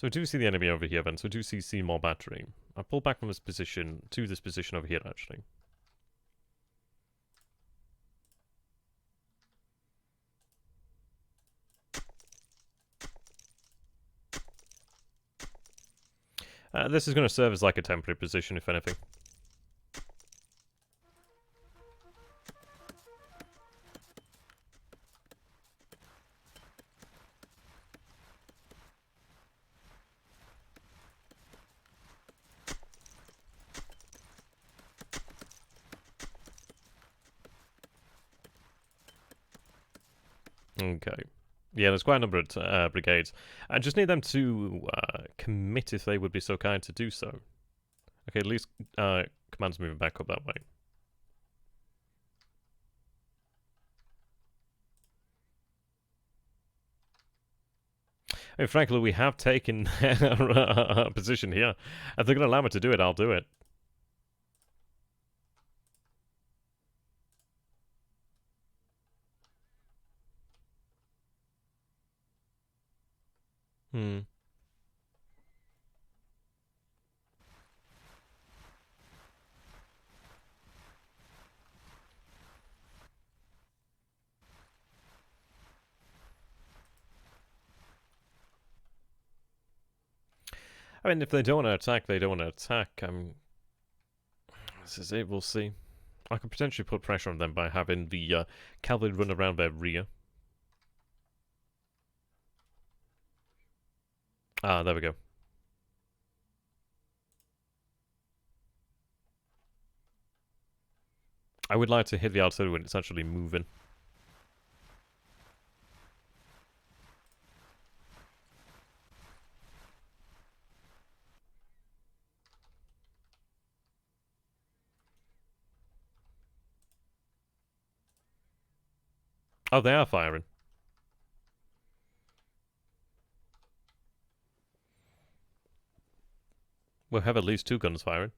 So we do see the enemy over here then, so we do see Seymour Battery. I pull back from this position to this position over here actually. This is going to serve as like a temporary position if anything. Okay. Yeah, there's quite a number of brigades. I just need them to commit if they would be so kind to do so. Okay, at least command's moving back up that way. I mean, frankly, we have taken a position here. If they're going to allow me to do it, I'll do it. I mean, if they don't want to attack, they don't want to attack. This is it, we'll see. I could potentially put pressure on them by having the cavalry run around their rear. Ah, there we go. I would like to hit the artillery when it's actually moving. Oh, they are firing. We'll have at least 2 guns firing.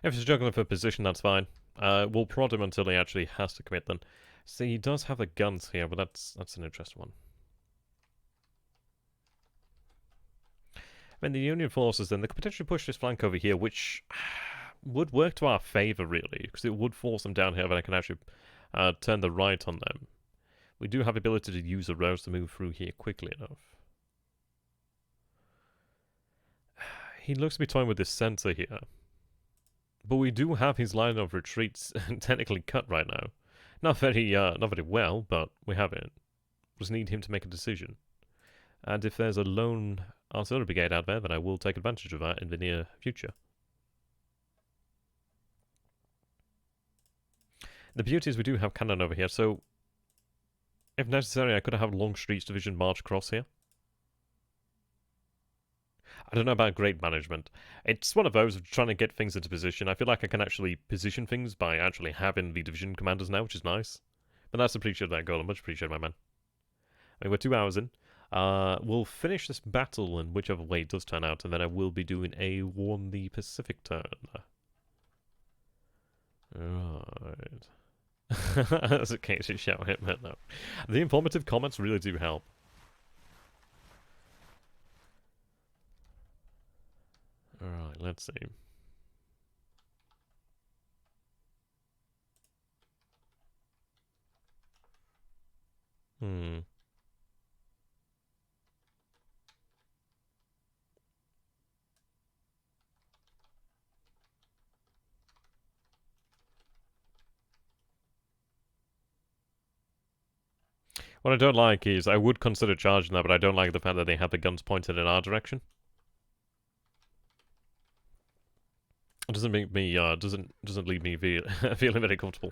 If he's juggling for position, that's fine. We'll prod him until he actually has to commit then. See, he does have the guns here, but that's an interesting one. I mean, the Union forces then, they could potentially push this flank over here, which would work to our favour, really, because it would force them down here, but I can actually turn the right on them. We do have the ability to use the roads to move through here quickly enough. He looks to be toying with this centre here. But we do have his line of retreats technically cut right now. Not very well, but we have it. Just need him to make a decision. And if there's a lone artillery brigade out there, then I will take advantage of that in the near future. The beauty is we do have cannon over here, so if necessary, I could have Longstreet's division march across here. I don't know about great management. It's one of those of trying to get things into position. I feel like I can actually position things by actually having the division commanders now, which is nice. But that's appreciated that goal. I much appreciate my man. I mean, we're 2 hours in. We'll finish this battle in whichever way it does turn out, and then I will be doing a Warn the Pacific turn. Right. That's okay to shout him, but no. The informative comments really do help. Alright, let's see. What I don't like is, I would consider charging that, but I don't like the fact that they have the guns pointed in our direction. It doesn't make me, doesn't leave me feeling very comfortable.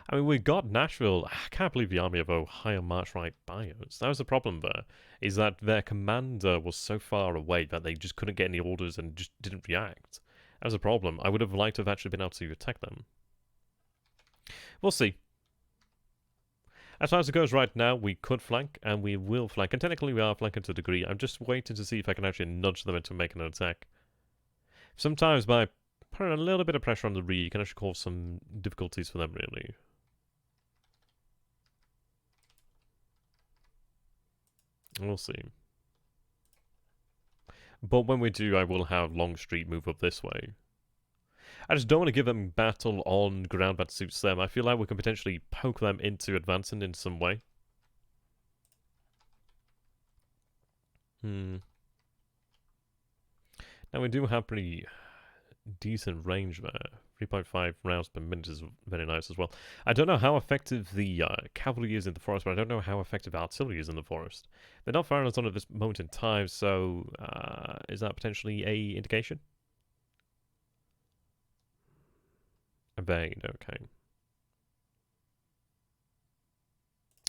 I mean, we got Nashville. I can't believe the army of Ohio marched right by us. That was the problem there, is that their commander was so far away that they just couldn't get any orders and just didn't react. As a problem. I would have liked to have actually been able to attack them. We'll see. As far as it goes right now, we could flank, and we will flank. And technically we are flanking to a degree. I'm just waiting to see if I can actually nudge them into making an attack. Sometimes by putting a little bit of pressure on the rear, you can actually cause some difficulties for them, really. We'll see. But when we do, I will have Longstreet move up this way. I just don't want to give them battle on ground that suits them. I feel like we can potentially poke them into advancing in some way. Now we do have pretty decent range there. 3.5 rounds per minute is very nice as well. I don't know how effective the cavalry is in the forest, but I don't know how effective artillery is in the forest. They're not firing us on at this moment in time, so is that potentially a indication? A bain, okay.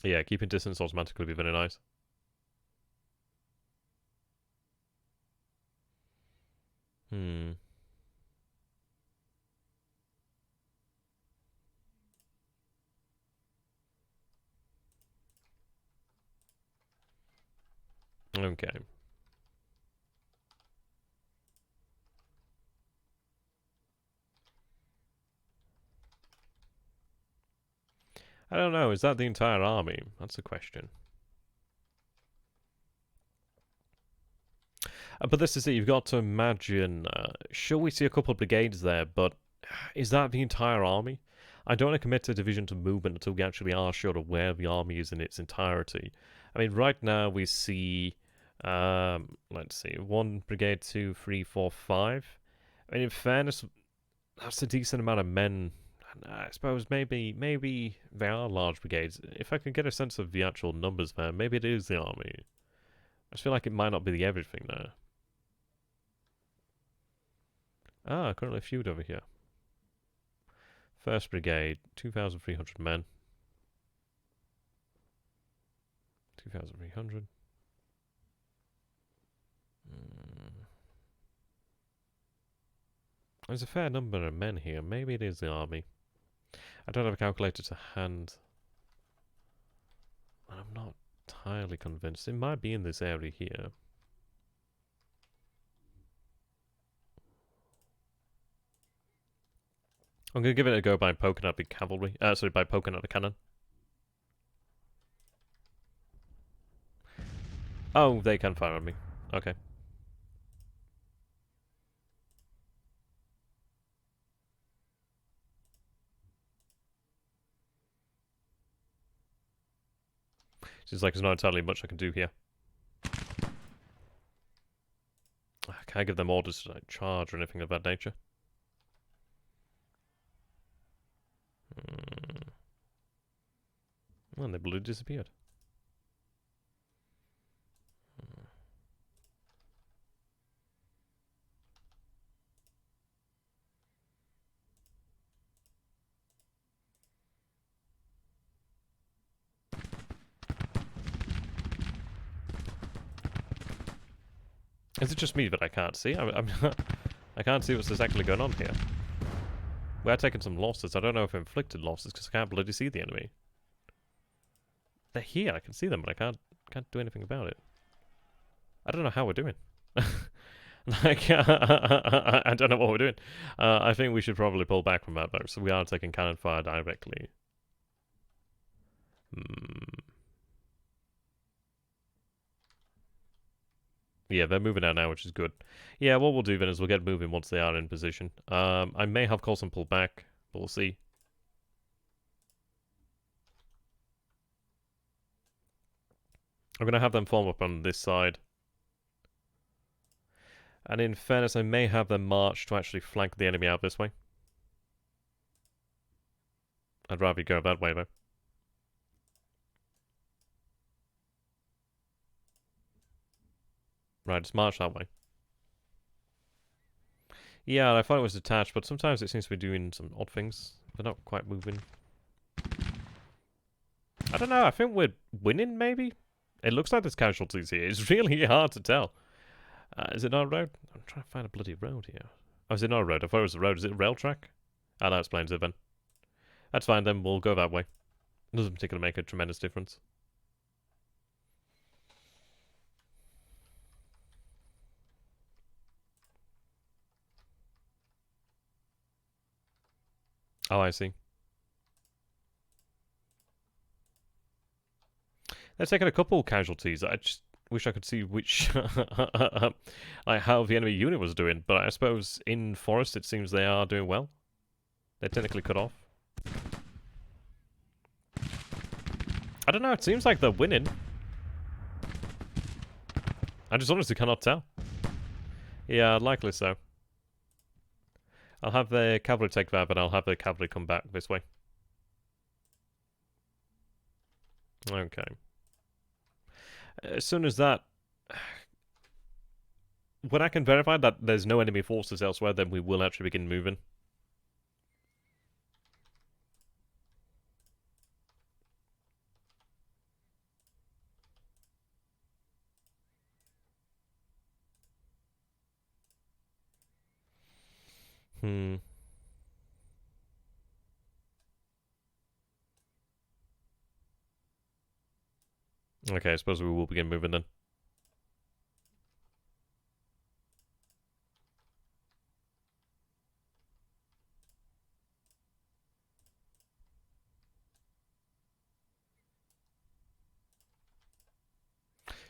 Yeah, keeping distance automatically would be very nice. Okay. I don't know, is that the entire army? That's the question. But this is it, you've got to imagine, sure we see a couple of brigades there, but is that the entire army? I don't want to commit to division to movement until we actually are sure of where the army is in its entirety. I mean, right now we see, let's see, 1 brigade, 2, 3, 4, 5. I mean, in fairness, that's a decent amount of men. I suppose maybe they are large brigades. If I can get a sense of the actual numbers there, maybe it is the army. I just feel like it might not be the everything there. Ah, currently feud over here. 1st Brigade, 2,300 men. 2,300. There's a fair number of men here. Maybe it is the army. I don't have a calculator to hand. I'm not entirely convinced. It might be in this area here. I'm going to give it a go by poking at the cavalry. Sorry, by poking at the cannon. Oh, they can fire on me. Okay. Seems like there's not entirely much I can do here. I can't give them orders to like, charge or anything of that nature. And they blue disappeared. Is it just me that I can't see? I can't see what's exactly going on here. We are taking some losses. I don't know if I inflicted losses because I can't bloody see the enemy. They're here. I can see them, but I can't do anything about it. I don't know how we're doing. Like, I don't know what we're doing. I think we should probably pull back from that though. So we are taking cannon fire directly. Yeah, they're moving out now, which is good. Yeah, what we'll do then is we'll get moving once they are in position. I may have Coulson pull back, but we'll see. I'm going to have them form up on this side. And in fairness, I may have them march to actually flank the enemy out this way. I'd rather go that way, though. Right, just march that way. Yeah, I thought it was detached, but sometimes it seems to be doing some odd things. They're not quite moving. I don't know, I think we're winning, maybe? It looks like there's casualties here. It's really hard to tell. Is it not a road? I'm trying to find a bloody road here. Oh, is it not a road? I thought it was a road. Is it a rail track? Ah, that explains it then. That's fine then, we'll go that way. It doesn't particularly make a tremendous difference. Oh, I see. They're taking a couple casualties. I just wish I could see which, like how the enemy unit was doing. But I suppose in forest it seems they are doing well. They're technically cut off. I don't know. It seems like they're winning. I just honestly cannot tell. Yeah, likely so. I'll have the cavalry take that, but I'll have the cavalry come back this way. Okay. As soon as that... When I can verify that there's no enemy forces elsewhere, then we will actually begin moving. Okay, I suppose we will begin moving then.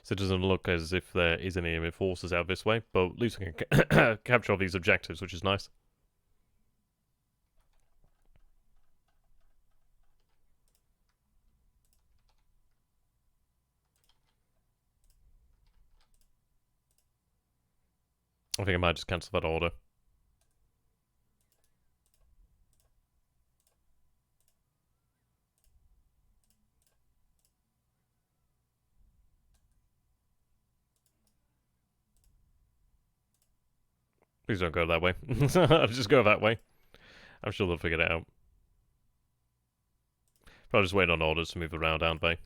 So it doesn't look as if there is any enemy forces out this way, but at least we can capture all these objectives, which is nice. I think I might just cancel that order. Please don't go that way. Just go that way. I'm sure they'll figure it out. Probably just waiting on orders to move around, aren't they?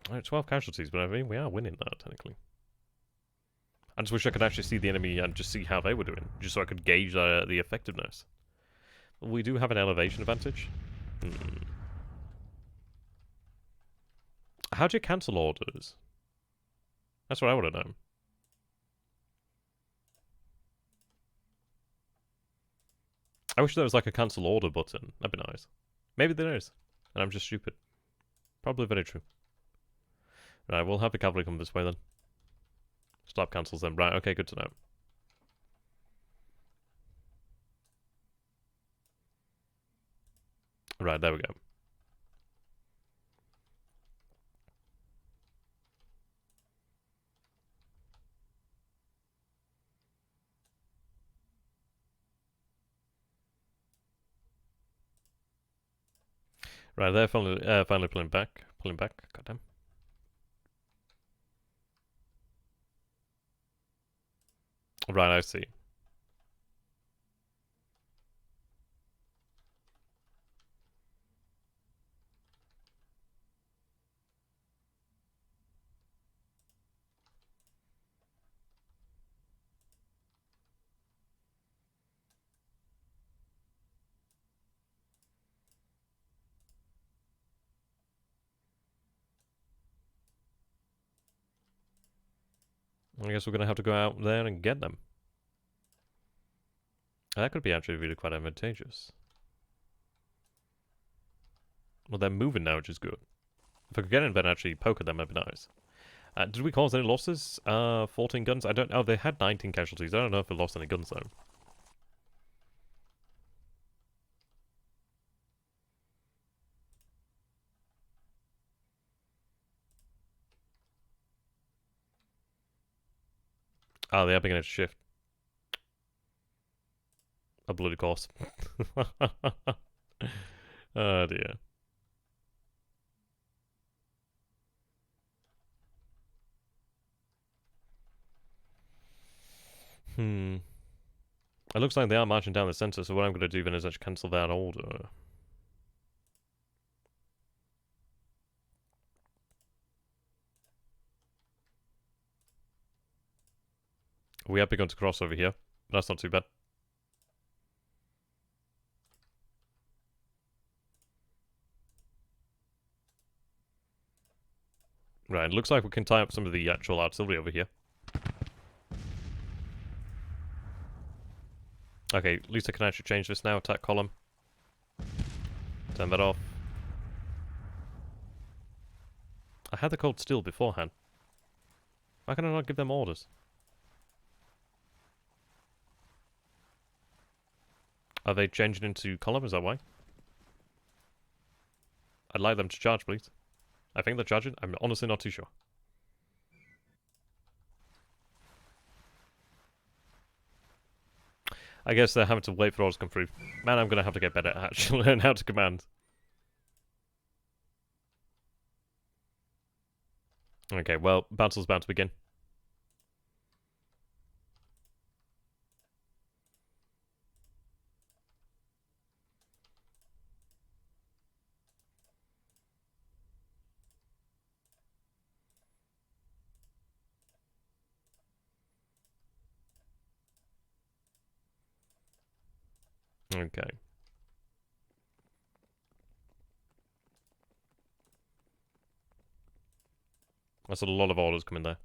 Alright, 12 casualties, but I mean, we are winning that, technically. I just wish I could actually see the enemy and just see how they were doing, just so I could gauge the effectiveness. We do have an elevation advantage. How do you cancel orders? That's what I want to know. I wish there was like a cancel order button. That'd be nice. Maybe there is, and I'm just stupid. Probably very true. Right, we'll have the cavalry come this way then. Stop cancels then. Right, okay, good to know. Right, there we go. Right, they're finally pulling back. Pulling back, goddamn. Right, I see. I guess we're going to have to go out there and get them. That could be actually really quite advantageous. Well, they're moving now, which is good. If I could get in and actually poke at them, that'd be nice. Did we cause any losses? 14 guns? I don't know. They had 19 casualties. I don't know if they lost any guns, though. Oh, they are beginning to shift. A bloody course. Oh, dear. It looks like they are marching down the center, so what I'm going to do then is actually cancel that order. We have begun to cross over here. But that's not too bad. Right, it looks like we can tie up some of the actual artillery over here. Okay, at least I can actually change this now. Attack column. Turn that off. I had the cold steel beforehand. Why can I not give them orders? Are they changing into column? Is that why? I'd like them to charge, please. I think they're charging. I'm honestly not too sure. I guess they're having to wait for orders to come through. Man, I'm going to have to get better at actually learn how to command. Okay, well, battle's about to begin. Okay. That's a lot of orders coming there.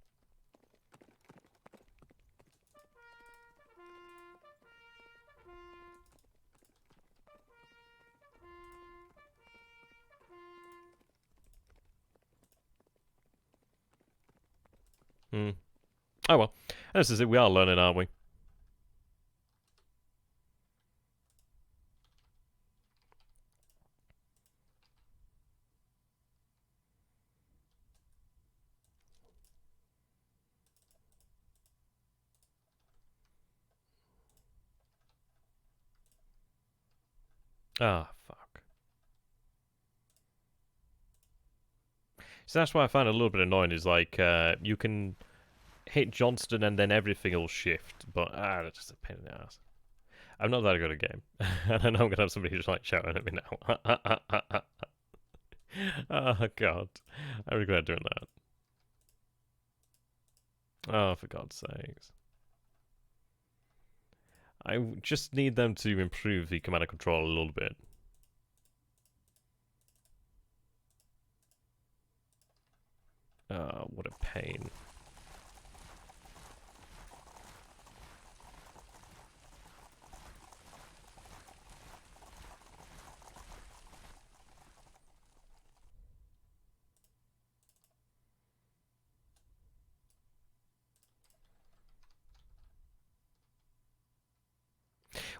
Hmm. Oh well. This is it. We are learning, aren't we? Ah, fuck. So that's why I find it a little bit annoying, is like, you can hit Johnston and then everything will shift, but, that's just a pain in the ass. I'm not that good at a game. And I know I'm gonna have somebody just like shouting at me now. Oh, God. I regret doing that. Oh, for God's sakes. I just need them to improve the command and control a little bit. What a pain.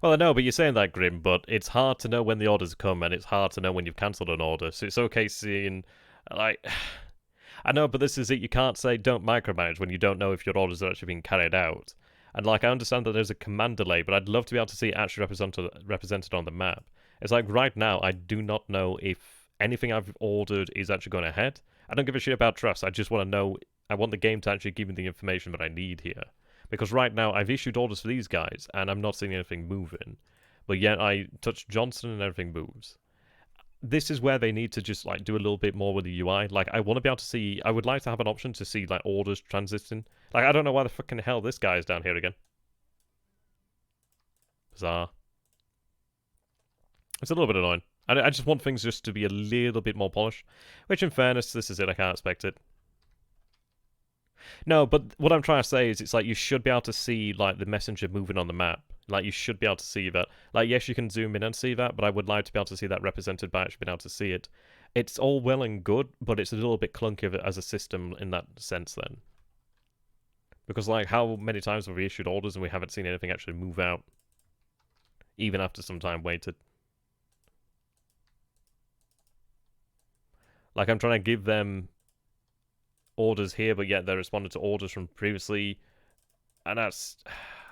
Well, I know, but you're saying that, Grim, but it's hard to know when the orders come, and it's hard to know when you've cancelled an order, so it's okay seeing, like... I know, but this is it. You can't say don't micromanage when you don't know if your orders are actually being carried out. And, like, I understand that there's a command delay, but I'd love to be able to see it actually represented on the map. It's like, right now, I do not know if anything I've ordered is actually going ahead. I don't give a shit about trust. I just want to know... I want the game to actually give me the information that I need here. Because right now, I've issued orders for these guys, and I'm not seeing anything moving. But yet, I touch Johnson and everything moves. This is where they need to just, like, do a little bit more with the UI. Like, I want to be able to see... I would like to have an option to see, like, orders transiting. Like, I don't know why the fucking hell this guy is down here again. Bizarre. It's a little bit annoying. I just want things just to be a little bit more polished. Which, in fairness, this is it. I can't expect it. No, but what I'm trying to say is it's like you should be able to see, like, the messenger moving on the map. Like, you should be able to see that. Like, yes, you can zoom in and see that, but I would like to be able to see that represented by actually being able to see it. It's all well and good, but it's a little bit clunky of it as a system in that sense then. Because, like, how many times have we issued orders and we haven't seen anything actually move out? Even after some time waited. Like, I'm trying to give them orders here, but yet they're responding to orders from previously. And that's...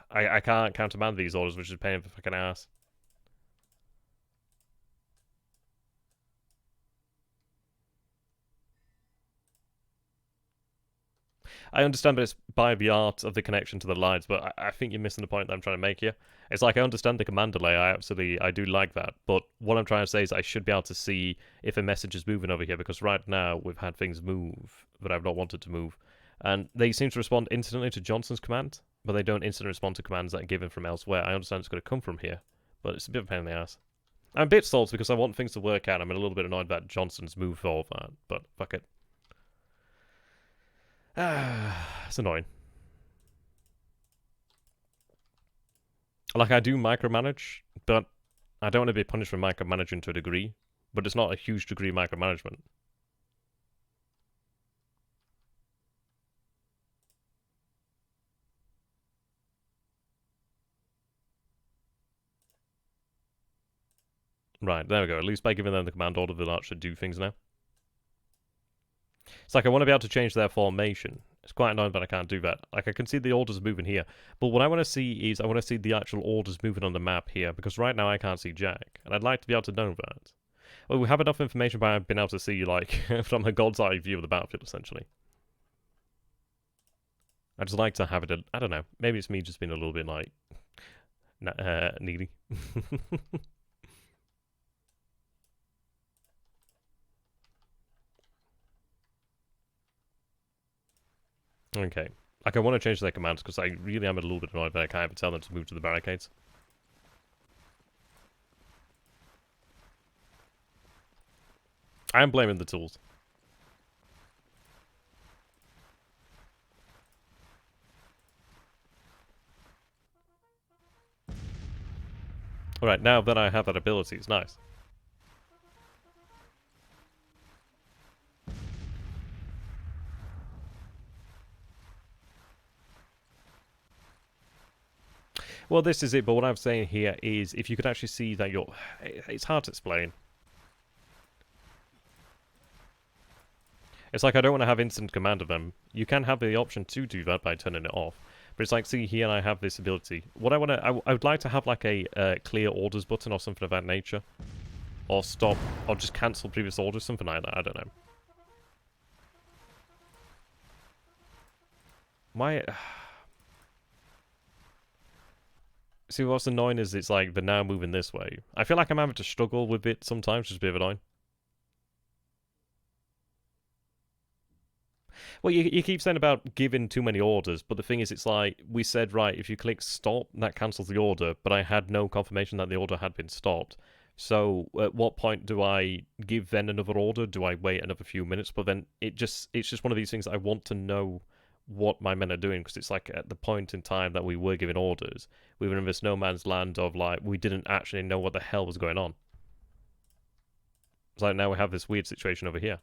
I can't countermand these orders, which is a pain in the fucking ass. I understand that it's by the art of the connection to the lines, but I think you're missing the point that I'm trying to make here. It's like, I understand the command delay, I do like that, but what I'm trying to say is I should be able to see if a message is moving over here, because right now we've had things move that I've not wanted to move, and they seem to respond instantly to Johnson's command, but they don't instantly respond to commands that are given from elsewhere. I understand it's going to come from here, but it's a bit of a pain in the ass. I'm a bit salty because I want things to work out. I'm a little bit annoyed about Johnson's move for all that, but fuck it. It's annoying. Like, I do micromanage, but I don't want to be punished for micromanaging to a degree, but it's not a huge degree of micromanagement. Right, there we go. At least by giving them the command order, they'll actually do things now. It's like I want to be able to change their formation. It's quite annoying that I can't do that. Like, I can see the orders moving here, but what I want to see is I want to see the actual orders moving on the map here, because right now I can't see Jack, and I'd like to be able to know that. Well, we have enough information by being able to see, like, from a god's eye view of the battlefield, essentially. I just like to have it, I don't know, maybe it's me just being a little bit, like, needy. Okay. Like, I want to change their commands because I really am a little bit annoyed that I can't even tell them to move to the barricades. I am blaming the tools. Alright, now that I have that ability, it's nice. Well, this is it, but what I'm saying here is if you could actually see that you're... It's hard to explain. It's like I don't want to have instant command of them. You can have the option to do that by turning it off. But it's like, see here, I have this ability. What I want to... I would like to have like a clear orders button or something of that nature. Or stop, or just cancel previous orders, something like that, I don't know. Why... See, what's annoying is it's like they're now moving this way. I feel like I'm having to struggle with it sometimes, just a bit of annoying. Well, you keep saying about giving too many orders, but the thing is, it's like, we said, right, if you click stop, that cancels the order, but I had no confirmation that the order had been stopped. So, at what point do I give then another order? Do I wait another few minutes? But then, it's just one of these things I want to know what my men are doing, because it's like at the point in time that we were giving orders, we were in this no man's land of like we didn't actually know what the hell was going on. It's like now we have this weird situation over here.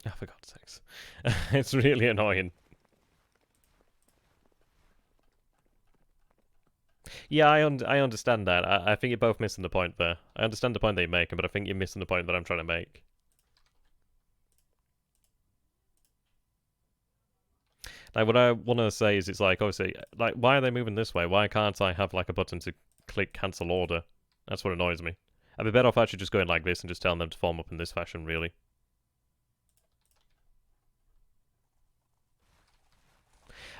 Oh, for God's sakes. It's really annoying. Yeah, I understand that. I think you're both missing the point there. I understand the point that you're making, but I think you're missing the point that I'm trying to make. Like, what I want to say is, it's like, obviously, like, why are they moving this way? Why can't I have, like, a button to click cancel order? That's what annoys me. I'd be better off actually just going like this and just telling them to form up in this fashion, really.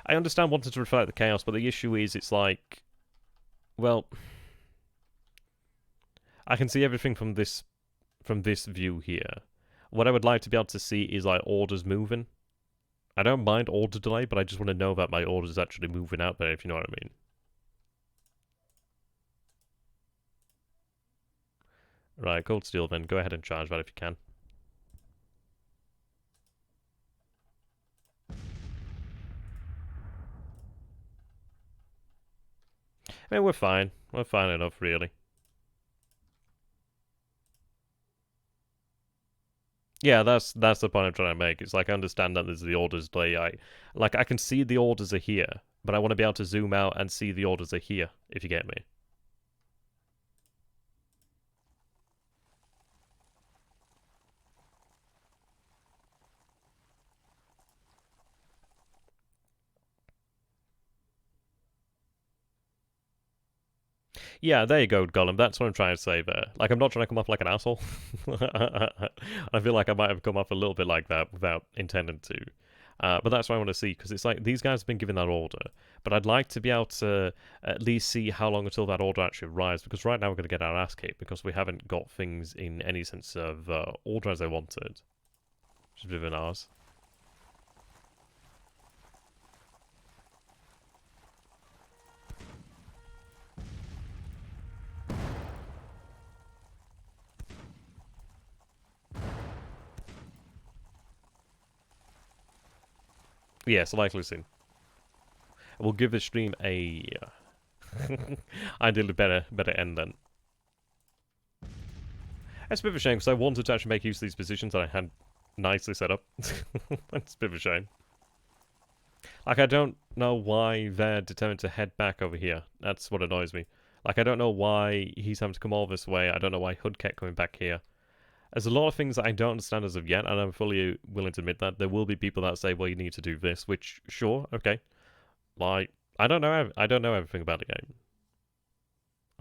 I understand wanting to reflect the chaos, but the issue is, it's like, well, I can see everything from this view here. What I would like to be able to see is like orders moving. I don't mind order delay, but I just want to know that my order is actually moving out there, if you know what I mean. Right, Cold Steel then. Go ahead and charge that if you can. I mean, we're fine. We're fine enough, really. Yeah, that's the point I'm trying to make. It's like, I understand that there's the orders delay. I can see the orders are here, but I want to be able to zoom out and see the orders are here, if you get me. Yeah, there you go, Gollum. That's what I'm trying to say there. Like, I'm not trying to come off like an asshole. I feel like I might have come off a little bit like that without intending to. But that's what I want to see, because it's like these guys have been given that order. But I'd like to be able to at least see how long until that order actually arrives, because right now we're going to get our ass kicked because we haven't got things in any sense of order as I wanted. Which is a bit of an arse. Yes, likely soon. We'll give this stream a ideally better end then. It's a bit of a shame because I wanted to actually make use of these positions that I had nicely set up. It's a bit of a shame. Like, I don't know why they're determined to head back over here. That's what annoys me. Like, I don't know why he's having to come all this way. I don't know why Hood kept coming back here. There's a lot of things that I don't understand as of yet, and I'm fully willing to admit that. There will be people that say, well, you need to do this, which, sure, okay. Like, I don't know everything about the game.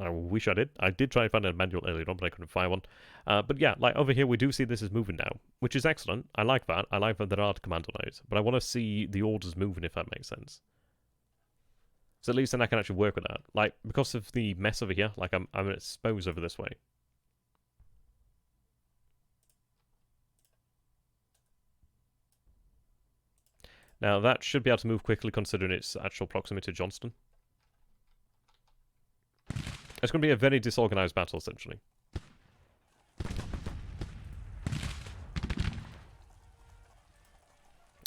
I wish I did. I did try to find a manual earlier on, but I couldn't find one. But yeah, like over here, we do see this is moving now, which is excellent. I like that. I like that there are commando nodes, but I want to see the orders moving, if that makes sense. So at least then I can actually work with that. Like, because of the mess over here, like I'm exposed over this way. Now, that should be able to move quickly considering its actual proximity to Johnston. It's going to be a very disorganized battle, essentially.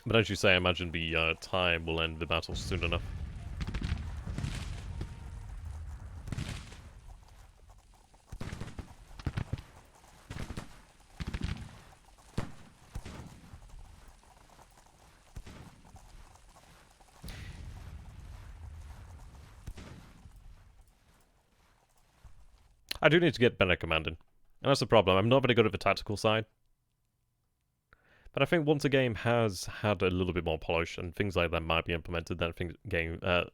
But as you say, I imagine the time will end the battle soon enough. I do need to get better commanding. And that's the problem. I'm not very good at the tactical side. But I think once a game has had a little bit more polish and things like that might be implemented, then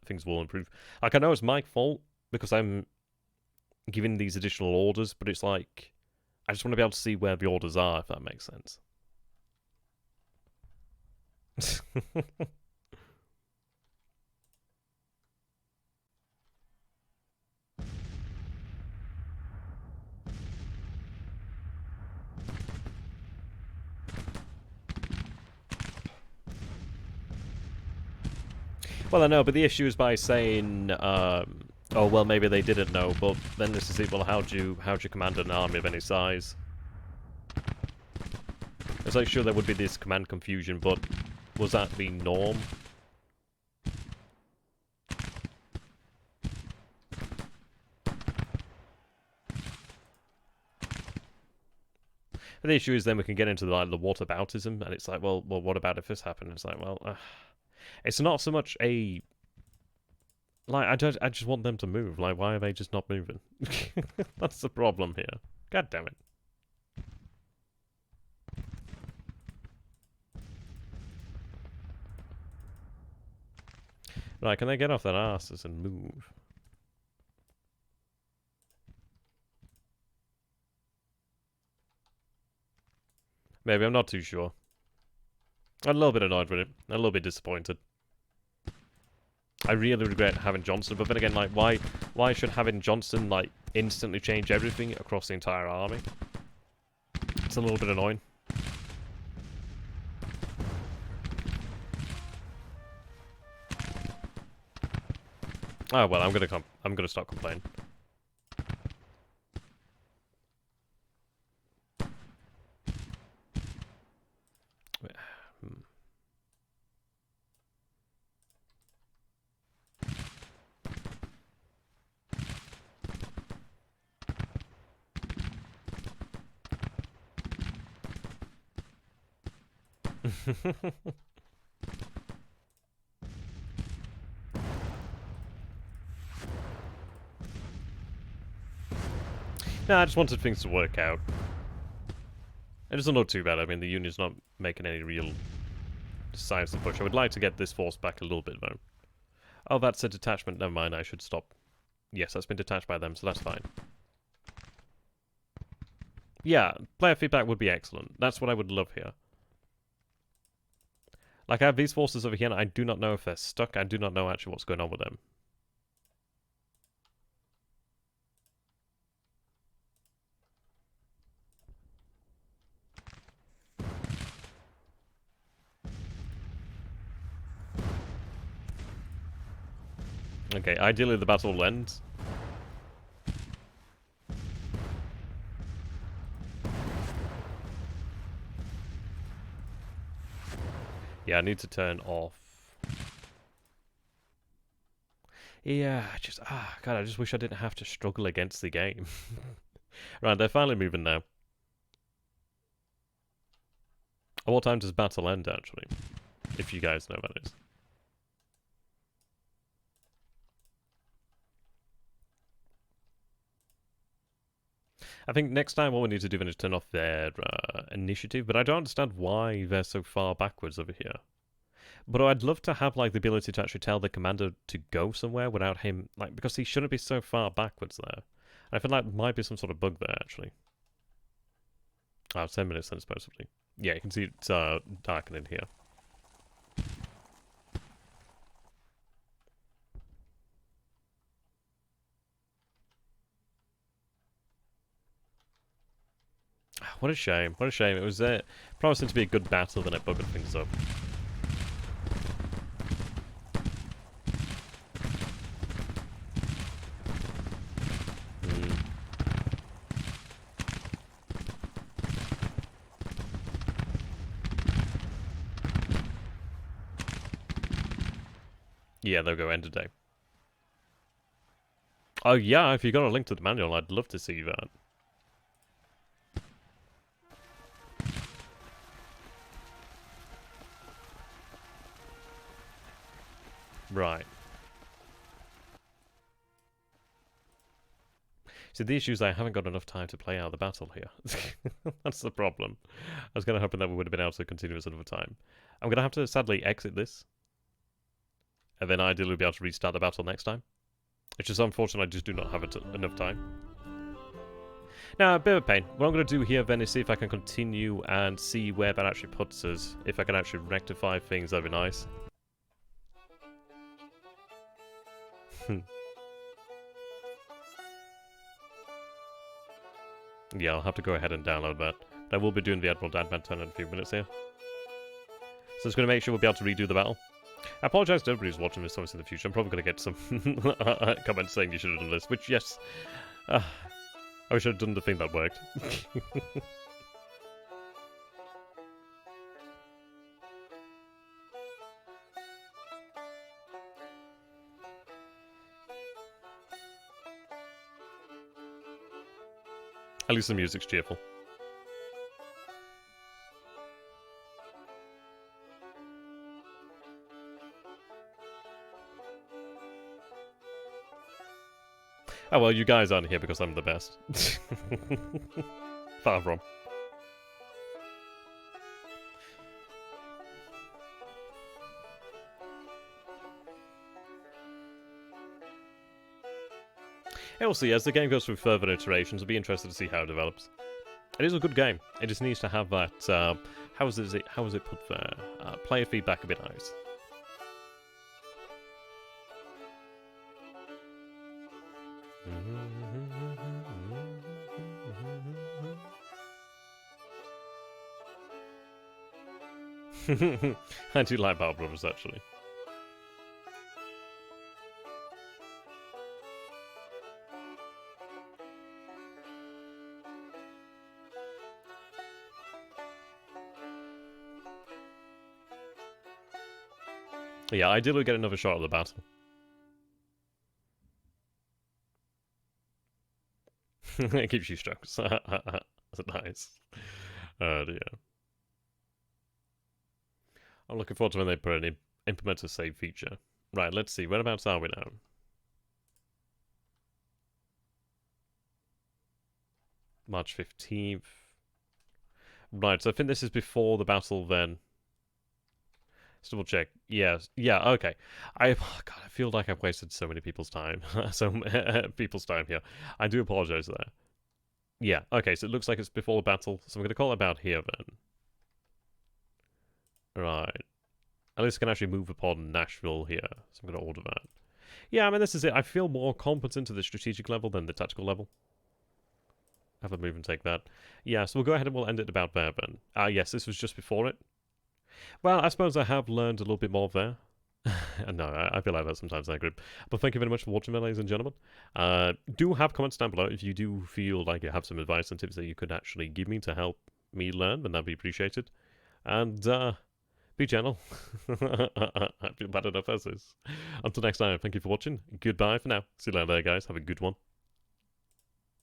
things will improve. Like, I know it's my fault because I'm giving these additional orders, but it's like, I just want to be able to see where the orders are, if that makes sense. Well, I know, but the issue is by saying, oh, well, maybe they didn't know, but then this is it, well, how'd you command an army of any size? It's like, sure, there would be this command confusion, but was that the norm? But the issue is then we can get into the whataboutism, and it's like, well, what about if this happened? It's like, well, it's not so much a... Like, I just want them to move. Like, why are they just not moving? That's the problem here. God damn it. Right, can they get off their asses and move? Maybe, I'm not too sure. I'm a little bit annoyed with it. I'm a little bit disappointed. I really regret having Johnston, but then again, like, why should having Johnston, like, instantly change everything across the entire army? It's a little bit annoying. Oh well, I'm gonna stop complaining. No, I just wanted things to work out. It doesn't look too bad. I mean, the Union's not making any real decisive push. I would like to get this force back a little bit, though. Oh, that's a detachment. Never mind, I should stop Yes, that's been detached by them, so that's fine. Yeah, player feedback would be excellent. That's what I would love here. Like, I have these forces over here, and I do not know if they're stuck. I do not know actually what's going on with them. Okay, ideally the battle will end. Yeah, I need to turn off. Yeah, God, I just wish I didn't have to struggle against the game. Right, they're finally moving now. At what time does battle end, actually? If you guys know, that is. I think next time what we need to do then is turn off their initiative, but I don't understand why they're so far backwards over here. But I'd love to have, like, the ability to actually tell the commander to go somewhere without him, like, because he shouldn't be so far backwards there. And I feel like there might be some sort of bug there, actually. Oh, 10 minutes then, supposedly. Yeah, you can see it's darkening here. What a shame. What a shame. It was promising to be a good battle, then it buggered things up. Yeah, they'll go end of day. Oh yeah, if you got a link to the manual, I'd love to see that. Right. So the issue is I haven't got enough time to play out the battle here. That's the problem. I was kind of hoping that we would have been able to continue this another time. I'm going to have to sadly exit this. And then ideally we'll be able to restart the battle next time. It's just unfortunate I just do not have enough time. Now, a bit of a pain. What I'm going to do here then is see if I can continue and see where that actually puts us. If I can actually rectify things, that'd be nice. Yeah, I'll have to go ahead and download that. But I will be doing the Admiral Advent turn in a few minutes here. So it's going to make sure we'll be able to redo the battle. I apologise to everybody who's watching this in the future. I'm probably going to get some comments saying you should have done this, which, yes, I wish I'd done the thing that worked. At least the music's cheerful. Oh well, you guys aren't here because I'm the best. Far from. Hey, we'll see. As the game goes through further iterations, I'll be interested to see how it develops. It is a good game. It just needs to have that. How is it put there? Player feedback a bit nice. I do like Battle Brothers, actually. Yeah, ideally we get another shot at the battle. It keeps you stuck. That's nice. Oh dear. I'm looking forward to when they implement a save feature. Right, let's see. Whereabouts are we now? March 15th. Right, so I think this is before the battle then. Let's double check. Yes. Yeah, okay. God, I feel like I've wasted so many people's time. People's time here. I do apologize there. Yeah, okay, so it looks like it's before the battle, so I'm going to call it about here then. Right. At least I can actually move upon Nashville here, so I'm going to order that. Yeah, I mean, this is it. I feel more competent at the strategic level than the tactical level. Have a move and take that. Yeah, so we'll go ahead and we'll end it about there then. Yes, this was just before it. Well, I suppose I have learned a little bit more there. No, I feel like that sometimes I agree. But thank you very much for watching, ladies and gentlemen. Do have comments down below if you do feel like you have some advice and tips that you could actually give me to help me learn, then that'd be appreciated. And be gentle. I feel bad enough as is. Until next time, thank you for watching. Goodbye for now. See you later, guys. Have a good one.